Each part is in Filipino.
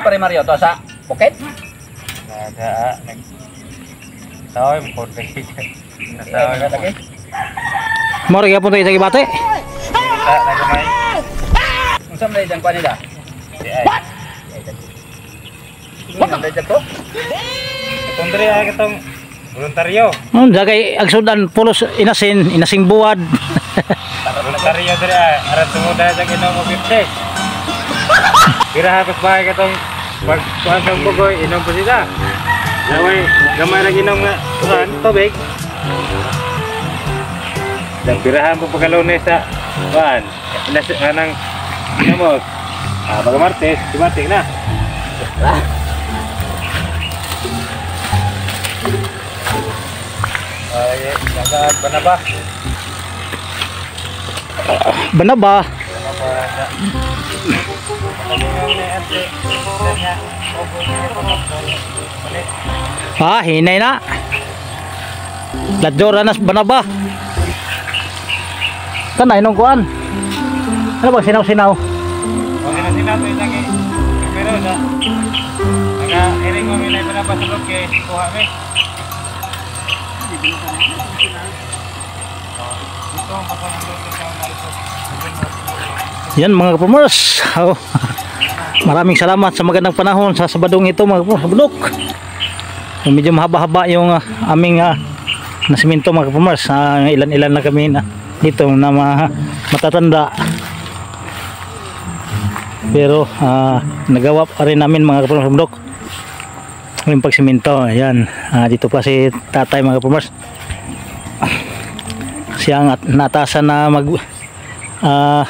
pa rin Mario to sa bukid? Tawag mo po lagi. Moro gyapon tayo sa gibate. Nagamay. Unsa man dyan pa nila? What? Ano dyan ko? Itong diri ay katong voluntaryo. Dagay agsudan pulos inasing buwad. Voluntaryo diri ay aran tumuda sa Ginoo mo 50. Pira hapos bahay katong pag kuan bugoy inom pa sila. Laway gamay ra ginom nga kuan tubig. Dan pirahan po pagkalunes sa kuan. Ilas anang mo. Pag Martes, dimatik na. Ay, nagad Banaba. Banaba. Hinay na. Ladjora na Banaba. Kanay nung kuan. Ano bang sinaw-sinaw? Okay na sinaw to lagi. Pero na. Naka-iring mo minay pa na pasulog kay kuha mi. Yan mga kapamers. Maraming salamat sa magandang panahon sa Sabadong ito mga kapamers. Medyo mahaba-haba yung aming nasimento mga kapamers. Ilan-ilan na kami dito na matatanda. Pero nagawa pa rin namin mga kapamers yung pagsimento. Ayan, dito pa si tatay mga kapamers. Siyang natasan na mag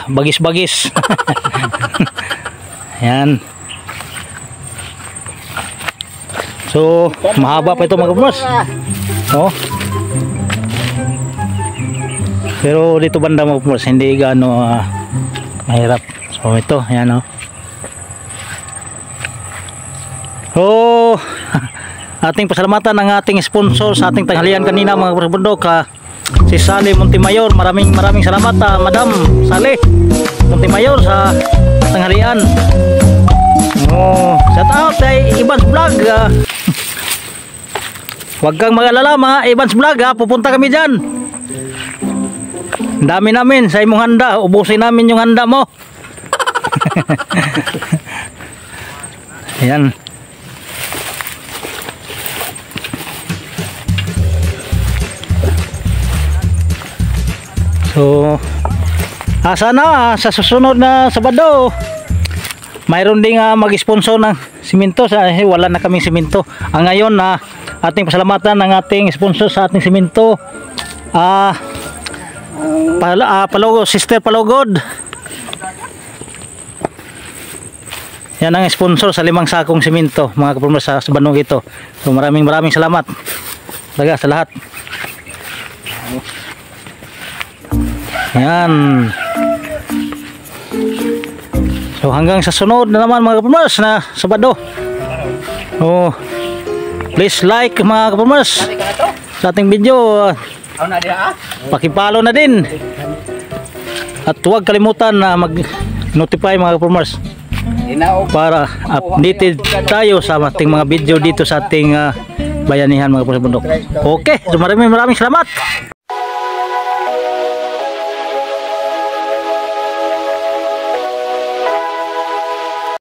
bagis-bagis. Ayan. So mahaba pa ito mga kapamers. Oh. Pero dito banda mga kapamers hindi gaano mahirap. So ito, ayan oh. Oh, ating pasalamatan ang ating sponsor sa ating tanghalian kanina mga kapabundok, si Sally Montemayor. Maraming salamat Madam Sally Montemayor sa tanghalian. Oh, shout out kay Evans Vlog. Huwag kang mag-alala mga Evans Vlog, pupunta kami dyan. Dami namin sa imong handa, ubusin namin yung handa mo. Ayan. So sana sa susunod na Sabado mayroon ding mag-sponsor ng simento. Wala na kaming simento. Ngayon ating pasalamatan ng ating sponsor sa ating simento, Sister Palogod. Yan ang sponsor sa 5 sakong simento mga kapamers sa Sabadong ito. So maraming salamat talaga sa lahat. Yan. So hanggang sa sunod na naman mga kapamers na Sabado. Oh, please like mga kapamers sa ating video. Pakipalo na din. At huwag kalimutan na mag-notify mga kapamers para updated tayo sa ating mga video dito sa ating bayanihan mga kapamers. Okay, so maraming salamat.